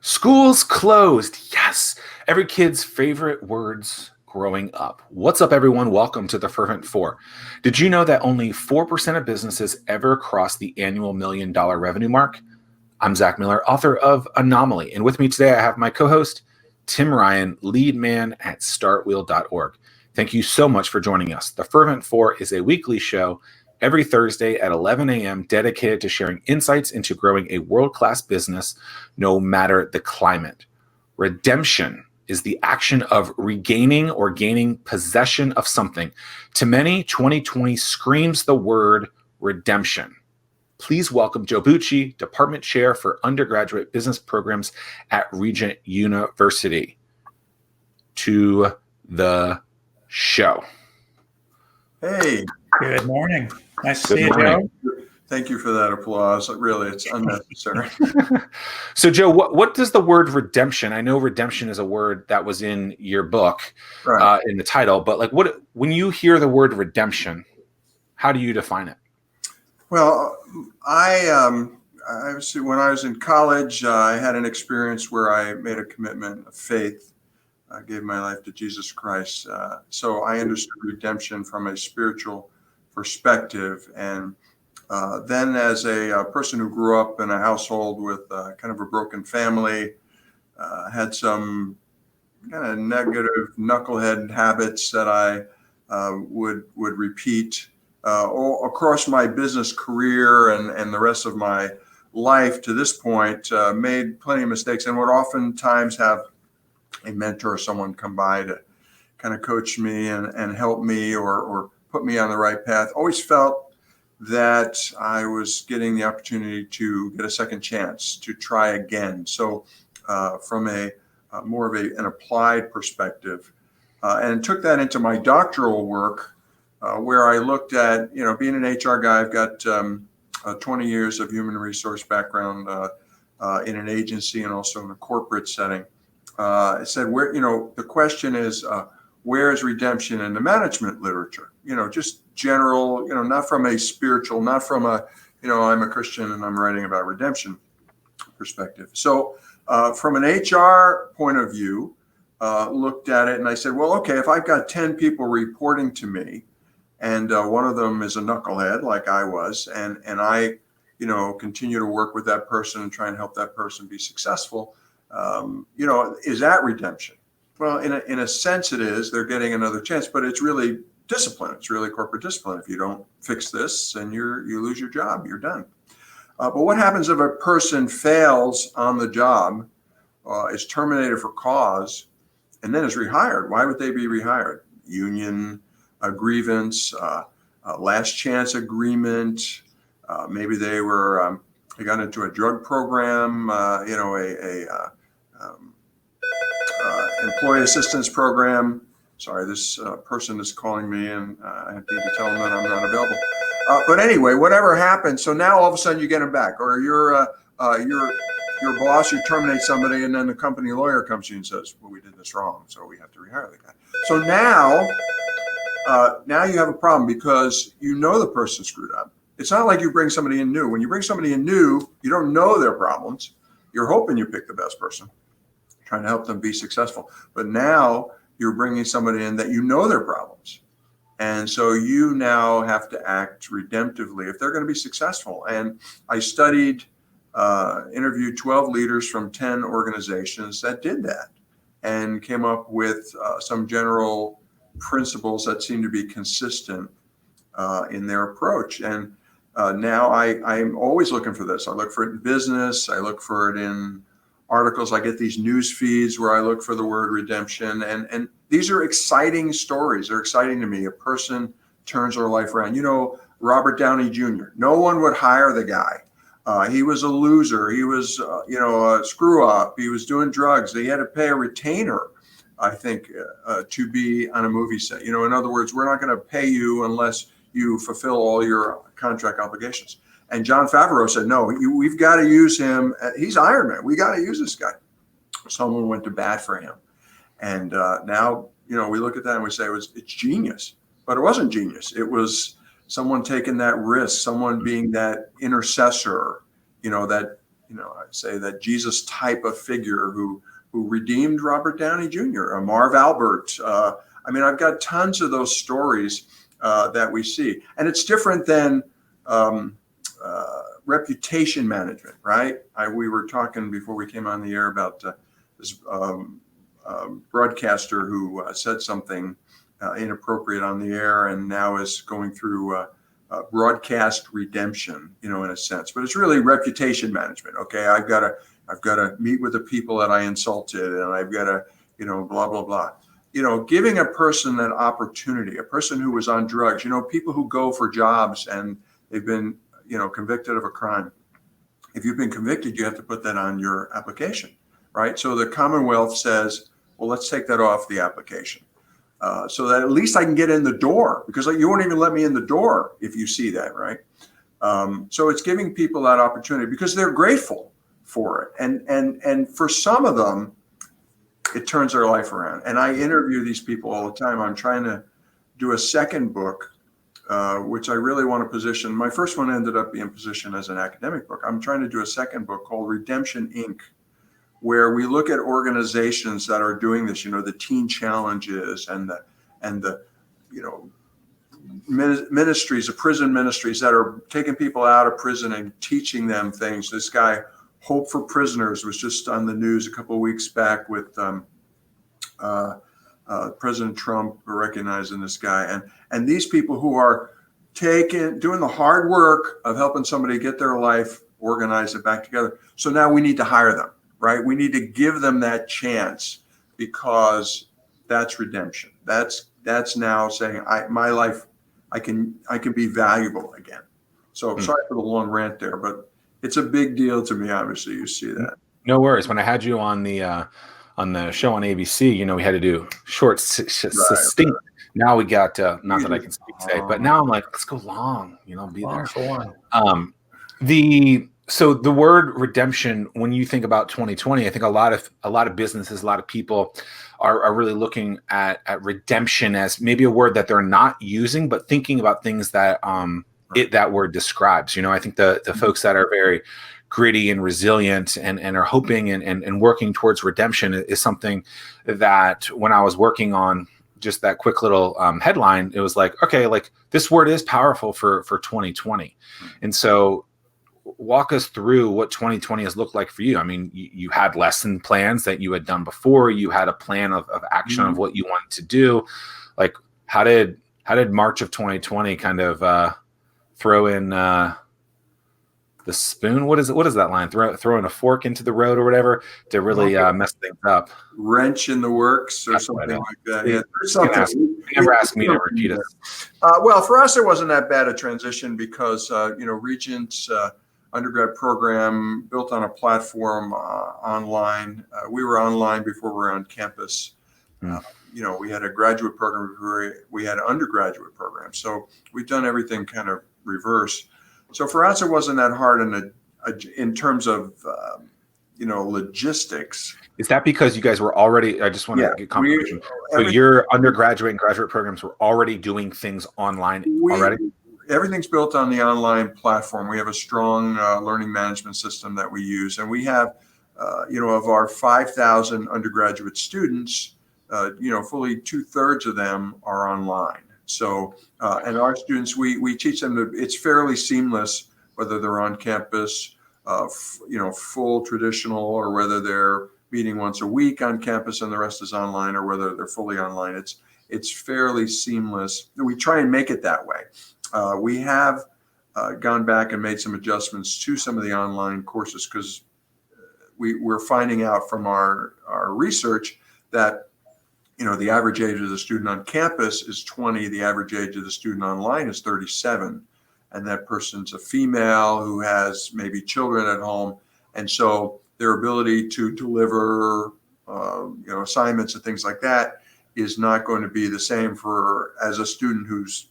School's closed. Yes. Every kid's favorite words growing up. What's up, everyone? Welcome to the Fervent Four. Did you know that only 4% of businesses ever cross the annual $1 million revenue mark? I'm Zack Miller, author of Anomaly. And with me today, I have my co-host, Tim Ryan, lead man at startwheel.org. Thank you so much for joining us. The Fervent Four is a weekly show every Thursday at 11 a.m. dedicated to sharing insights into growing a world-class business no matter the climate. Redemption is the action of regaining or gaining possession of something. To many, 2020 screams the word redemption. Please welcome Joe Bucci, Department Chair for Undergraduate Business Programs at Regent University, to the show. Hey. Good morning. Nice to see you, Joe. Thank you for that applause. Really, it's unnecessary. So, Joe, what does the word redemption? I know redemption is a word that was in your book, right. In the title, but when you hear the word redemption, how do you define it? Well, when I was in college, I had an experience where I made a commitment of faith. I gave my life to Jesus Christ. So I understood redemption from a spiritual perspective. And then as a person who grew up in a household with kind of a broken family, had some kind of negative knucklehead habits that I would repeat all across my business career and the rest of my life to this point, made plenty of mistakes and would oftentimes have a mentor or someone come by to kind of coach me and help me or put me on the right path. Always felt that I was getting the opportunity to get a second chance to try again. So from a more of an applied perspective, and took that into my doctoral work, where I looked at, being an HR guy, I've got 20 years of human resource background in an agency and also in a corporate setting. I said, the question is, where is redemption in the management literature? Just general, not from a spiritual, not from a, I'm a Christian and I'm writing about redemption perspective. So from an HR point of view, looked at it and I said, well, okay, if I've got 10 people reporting to me, and one of them is a knucklehead like I was, and I, continue to work with that person and try and help that person be successful, is that redemption? Well, in a sense it is. They're getting another chance, but it's really discipline. It's really corporate discipline. If you don't fix this, and you lose your job, you're done. But what happens if a person fails on the job, is terminated for cause, and then is rehired? Why would they be rehired? Union grievance, last chance agreement. Maybe they got into a drug program, employee assistance program. Sorry, this person is calling me, and I have to tell them that I'm not available. But anyway, whatever happened, so now all of a sudden you get them back, or your boss, you terminate somebody, and then the company lawyer comes to you and says, well, we did this wrong, so we have to rehire the guy. So now you have a problem because the person screwed up. It's not like you bring somebody in new. When you bring somebody in new, you don't know their problems. You're hoping you pick the best person, trying to help them be successful. But now you're bringing somebody in that their problems. And so you now have to act redemptively if they're going to be successful. And I interviewed 12 leaders from 10 organizations that did that and came up with some general principles that seem to be consistent in their approach. And now I'm always looking for this. I look for it in business. I look for it in articles. I get these news feeds where I look for the word redemption. And these are exciting stories. They're exciting to me. A person turns their life around. Robert Downey Jr. No one would hire the guy. He was a loser. He was, a screw up. He was doing drugs. They had to pay a retainer, I think, to be on a movie set. In other words, we're not going to pay you unless you fulfill all your contract obligations. And Jon Favreau said, no, we've got to use him. He's Iron Man. We got to use this guy. Someone went to bat for him. And now, we look at that and we say it's genius. But it wasn't genius. It was someone taking that risk, someone being that intercessor, that I'd say that Jesus type of figure who redeemed Robert Downey Jr., Marv Albert. I've got tons of those stories that we see, and it's different than reputation management, right? We were talking before we came on the air about this broadcaster who said something inappropriate on the air, and now is going through broadcast redemption, in a sense. But it's really reputation management. Okay, I've got to meet with the people that I insulted, and I've got to, blah blah blah. Giving a person an opportunity, a person who was on drugs, people who go for jobs and they've been, convicted of a crime. If you've been convicted, you have to put that on your application, right? So the Commonwealth says, well, let's take that off the application. So that at least I can get in the door, because you won't even let me in the door if you see that, right? So it's giving people that opportunity because they're grateful for it. And for some of them, it turns their life around. And I interview these people all the time. I'm trying to do a second book, which I really want to position. My first one ended up being positioned as an academic book. I'm trying to do a second book called Redemption, Inc., where we look at organizations that are doing this, the teen challenges and the ministries, the prison ministries that are taking people out of prison and teaching them things. This guy, Hope for Prisoners, was just on the news a couple of weeks back with President Trump recognizing this guy. And these people who are doing the hard work of helping somebody get their life organized and back together. So now we need to hire them. Right? We need to give them that chance, because that's redemption. That's now saying my life, I can be valuable again. So sorry for the long rant there, but it's a big deal to me. Obviously, you see that. No worries. When I had you on the show on ABC, we had to do short, succinct. Right. Now we got not that I can speak today, but now I'm like, let's go long. Be there. So the word redemption, when you think about 2020, I think a lot of businesses, a lot of people are really looking at redemption as maybe a word that they're not using, but thinking about things that that word describes. I think the folks that are very gritty and resilient and are hoping and working towards redemption is something that when I was working on just that quick little headline, it was like, okay, like this word is powerful for 2020. And so walk us through what 2020 has looked like for you. I mean, you had lesson plans that you had done before. You had a plan of action of what you wanted to do. Like, how did March of 2020 kind of throw in the spoon? What is that line? Throwing a fork into the road or whatever to really mess things up. Wrench in the works or something like that. Yeah, something. Never ask me to repeat it. Well, for us, it wasn't that bad a transition because Regent's undergrad program built on a platform online. We were online before we were on campus. We had a graduate program before we had an undergraduate program. So we've done everything kind of reverse. So for us, it wasn't that hard in terms of logistics. Is that because you guys were already? I just want to get confirmation. So your undergraduate and graduate programs were already doing things online already? Everything's built on the online platform. We have a strong learning management system that we use, and we have, of our 5,000 undergraduate students, fully 2/3 of them are online. So, and our students, we teach them it's fairly seamless, whether they're on campus, full traditional, or whether they're meeting once a week on campus and the rest is online, or whether they're fully online. It's fairly seamless. We try and make it that way. We have gone back and made some adjustments to some of the online courses because we're finding out from our research that the average age of the student on campus is 20. The average age of the student online is 37. And that person's a female who has maybe children at home. And so their ability to deliver, assignments and things like that is not going to be the same as a student who's,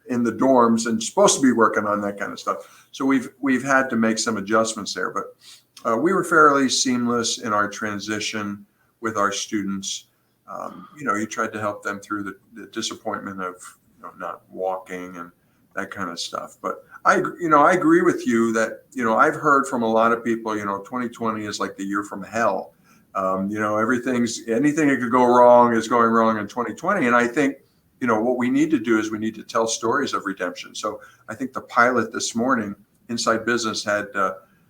in the dorms and supposed to be working on that kind of stuff. So we've had to make some adjustments there, but we were fairly seamless in our transition with our students. You tried to help them through the disappointment of not walking and that kind of stuff. But I agree with you that, I've heard from a lot of people, 2020 is like the year from hell. Anything that could go wrong is going wrong in 2020. And I think, what we need to do is we need to tell stories of redemption. So I think the pilot this morning, Inside Business, had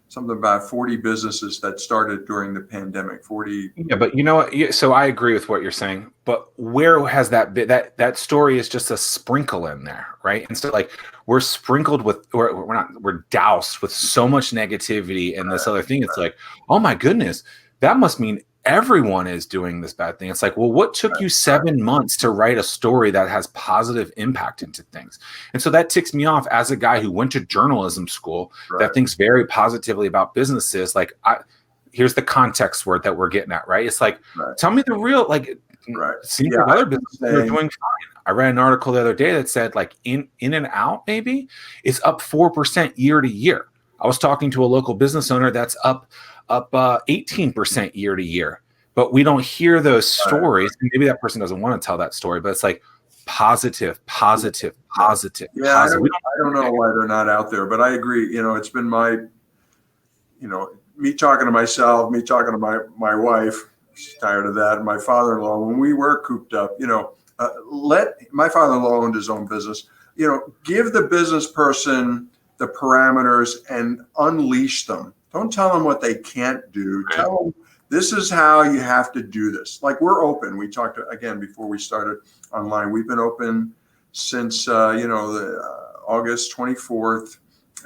something about 40 businesses that started during the pandemic. 40. Yeah, but you know what? So I agree with what you're saying. But where has that been? That story is just a sprinkle in there, right? And so like we're sprinkled with, we're doused with so much negativity and this other thing. It's like, oh my goodness, that must mean everyone is doing this bad thing. It's like, well, what took you 7 months to write a story that has positive impact into things? And so that ticks me off as a guy who went to journalism school that thinks very positively about businesses. Like, here's the context word that we're getting at, right? It's like, tell me the real, like, seems like other businesses are doing fine. I read an article the other day that said like in and out maybe is up 4% year to year. I was talking to a local business owner that's up 18% year to year, but we don't hear those stories. Maybe that person doesn't want to tell that story, but it's like positive. Yeah, positive. I don't know why they're not out there, but I agree. It's been me talking to myself, me talking to my wife. She's tired of that. And my father-in-law, when we were cooped up, my father-in-law owned his own business. Give the business person the parameters and unleash them. Don't tell them what they can't do. Tell them this is how you have to do this. Like, we're open. We talked again before we started online. We've been open since August 24th,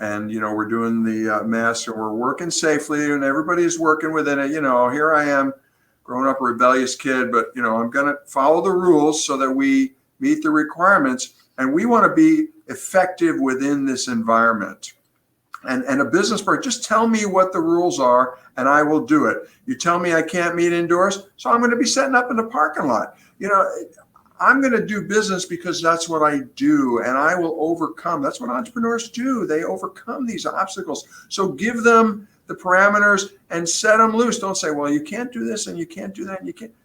and we're doing the mask, and we're working safely, and everybody's working within it. Here I am, grown up a rebellious kid, but I'm going to follow the rules so that we meet the requirements, and we want to be effective within this environment. And a business person, just tell me what the rules are and I will do it. You tell me I can't meet indoors, so I'm going to be setting up in the parking lot. I'm going to do business because that's what I do, and I will overcome. That's what entrepreneurs do. They overcome these obstacles. So give them the parameters and set them loose. Don't say, well, you can't do this and you can't do that and you can't.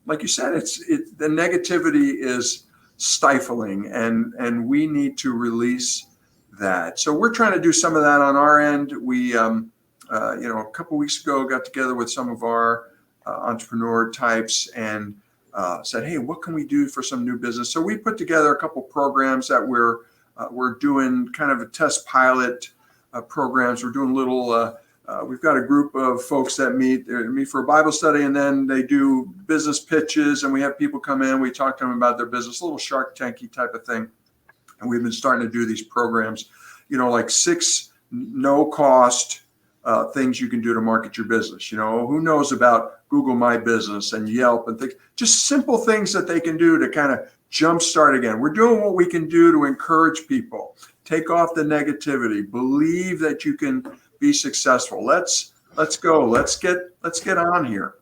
Like you said, the negativity is stifling, and we need to release that. So we're trying to do some of that on our end. We, a couple of weeks ago, got together with some of our entrepreneur types and said, hey, what can we do for some new business? So we put together a couple programs that we're doing, kind of a test pilot programs. We're doing little. We've got a group of folks that meet for a Bible study, and then they do business pitches, and we have people come in. We talk to them about their business, a little Shark Tanky type of thing. And we've been starting to do these programs, like 6 no-cost things you can do to market your business. Who knows about Google My Business and Yelp and things, just simple things that they can do to kind of jumpstart again. We're doing what we can do to encourage people, take off the negativity, believe that you can be successful. Let's go. Let's get on here.